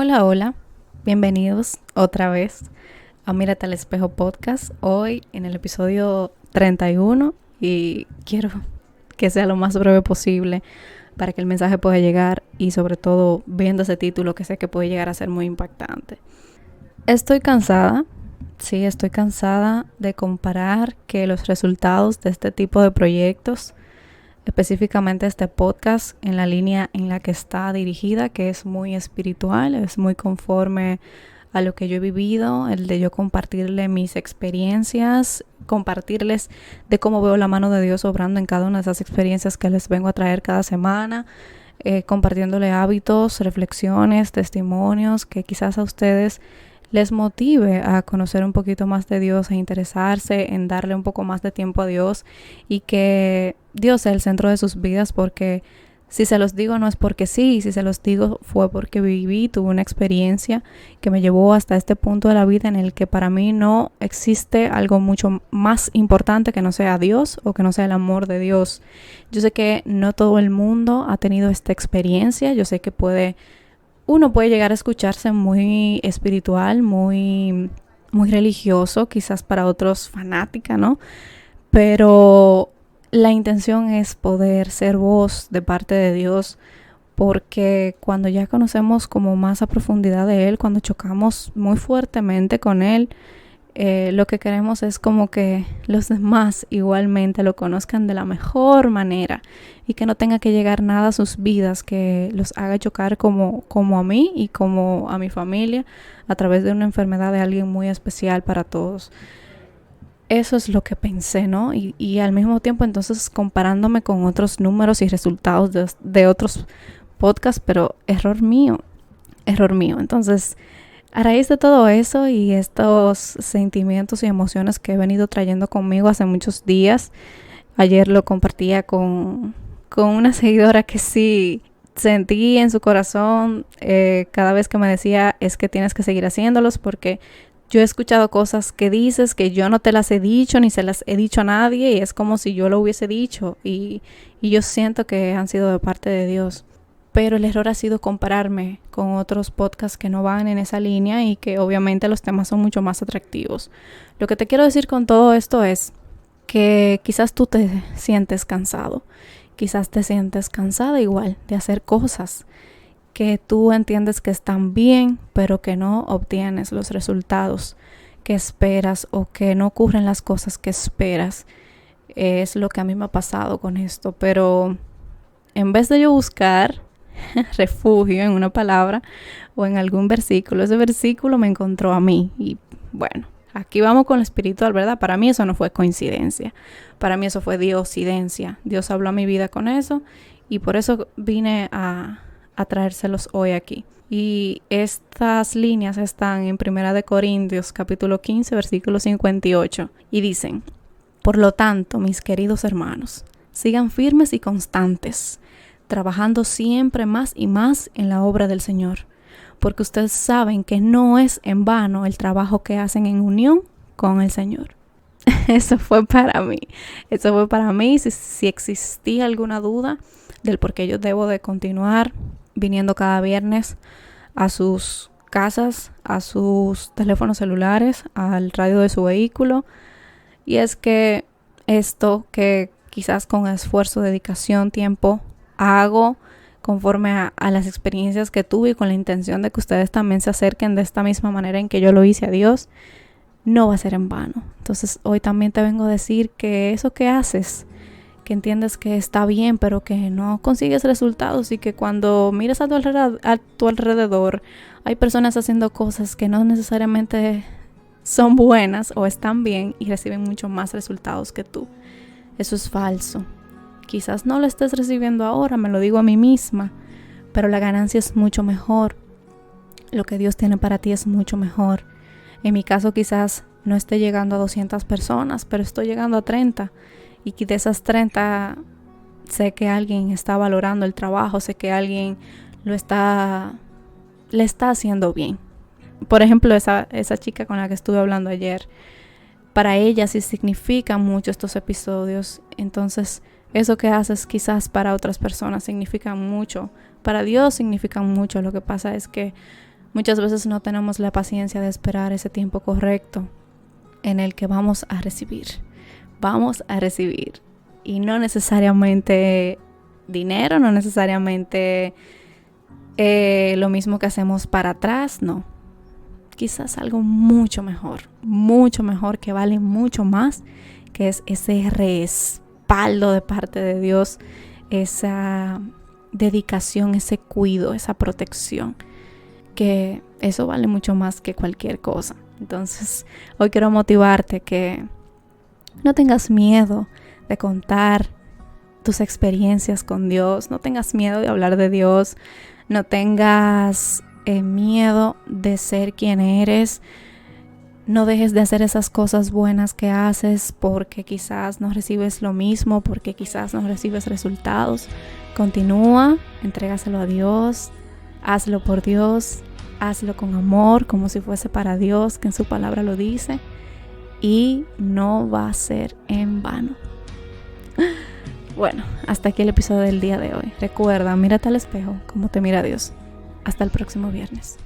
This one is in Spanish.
Hola, hola, bienvenidos otra vez a Mírate al Espejo Podcast. Hoy en el episodio 31 y quiero que sea lo más breve posible para que el mensaje pueda llegar y sobre todo viendo ese título que sé que puede llegar a ser muy impactante. Estoy cansada, sí, estoy cansada de comparar que los resultados de este tipo de proyectos, específicamente este podcast, en la línea en la que está dirigida, que es muy espiritual, es muy conforme a lo que yo he vivido, el de yo compartirle mis experiencias, compartirles de cómo veo la mano de Dios obrando en cada una de esas experiencias que les vengo a traer cada semana, compartiéndole hábitos, reflexiones, testimonios que quizás a ustedes les motive a conocer un poquito más de Dios, a interesarse en darle un poco más de tiempo a Dios y que Dios sea el centro de sus vidas, porque si se los digo no es porque sí, si se los digo fue porque tuve una experiencia que me llevó hasta este punto de la vida en el que para mí no existe algo mucho más importante que no sea Dios o que no sea el amor de Dios. Yo sé que no todo el mundo ha tenido esta experiencia, yo sé que uno puede llegar a escucharse muy espiritual, muy religioso, quizás para otros fanática, ¿no? Pero la intención es poder ser voz de parte de Dios, porque cuando ya conocemos como más a profundidad de Él, cuando chocamos muy fuertemente con Él, lo que queremos es como que los demás igualmente lo conozcan de la mejor manera y que no tenga que llegar nada a sus vidas que los haga chocar como a mí y como a mi familia a través de una enfermedad de alguien muy especial para todos. Eso es lo que pensé, ¿no? Y al mismo tiempo entonces comparándome con otros números y resultados de otros podcasts, pero error mío. Entonces, a raíz de todo eso y estos sentimientos y emociones que he venido trayendo conmigo hace muchos días, ayer lo compartía con una seguidora que sí sentí en su corazón cada vez que me decía es que tienes que seguir haciéndolos porque yo he escuchado cosas que dices que yo no te las he dicho ni se las he dicho a nadie y es como si yo lo hubiese dicho y yo siento que han sido de parte de Dios. Pero el error ha sido compararme con otros podcasts que no van en esa línea y que obviamente los temas son mucho más atractivos. Lo que te quiero decir con todo esto es que quizás tú te sientes cansado, quizás te sientes cansada igual de hacer cosas que tú entiendes que están bien, pero que no obtienes los resultados que esperas o que no ocurren las cosas que esperas. Es lo que a mí me ha pasado con esto, pero en vez de yo buscar refugio en una palabra o en algún versículo, ese versículo me encontró a mí y bueno, aquí vamos con lo espiritual, ¿verdad? Para mí eso no fue coincidencia, para mí eso fue diosidencia. Dios habló a mi vida con eso y por eso vine a traérselos hoy aquí. Y estas líneas están en 1 Corintios capítulo 15 versículo 58 y dicen: por lo tanto, mis queridos hermanos, sigan firmes y constantes, trabajando siempre más y más en la obra del Señor, porque ustedes saben que no es en vano el trabajo que hacen en unión con el Señor. Eso fue para mí. Si existía alguna duda del por qué yo debo de continuar viniendo cada viernes a sus casas, a sus teléfonos celulares, al radio de su vehículo, y es que esto que quizás con esfuerzo, dedicación, tiempo hago conforme a las experiencias que tuve y con la intención de que ustedes también se acerquen de esta misma manera en que yo lo hice a Dios, no va a ser en vano. Entonces hoy también te vengo a decir que eso que haces, que entiendes que está bien, pero que no consigues resultados y que cuando miras a tu alrededor hay personas haciendo cosas que no necesariamente son buenas o están bien y reciben mucho más resultados que tú. Eso es falso. Quizás no lo estés recibiendo ahora, me lo digo a mí misma, pero la ganancia es mucho mejor. Lo que Dios tiene para ti es mucho mejor. En mi caso quizás no esté llegando a 200 personas, pero estoy llegando a 30. Y de esas 30 sé que alguien está valorando el trabajo, sé que alguien le está haciendo bien. Por ejemplo, esa chica con la que estuve hablando ayer, para ella sí significan mucho estos episodios. Entonces, eso que haces quizás para otras personas significa mucho. Para Dios significa mucho. Lo que pasa es que Muchas veces no tenemos la paciencia de esperar ese tiempo correcto en el que vamos a recibir. Vamos a recibir. Y no necesariamente dinero, no necesariamente lo mismo que hacemos para atrás, no. Quizás algo mucho mejor, que vale mucho más, que es ese respaldo de parte de Dios, esa dedicación, ese cuidado, esa protección, que eso vale mucho más que cualquier cosa. Entonces, hoy quiero motivarte que no tengas miedo de contar tus experiencias con Dios, no tengas miedo de hablar de Dios, no tengas miedo de ser quien eres. No dejes de hacer esas cosas buenas que haces porque quizás no recibes lo mismo, porque quizás no recibes resultados. Continúa, entrégaselo a Dios, hazlo por Dios, hazlo con amor, como si fuese para Dios, que en su palabra lo dice, y no va a ser en vano. Bueno, hasta aquí el episodio del día de hoy. Recuerda, mírate al espejo como te mira Dios. Hasta el próximo viernes.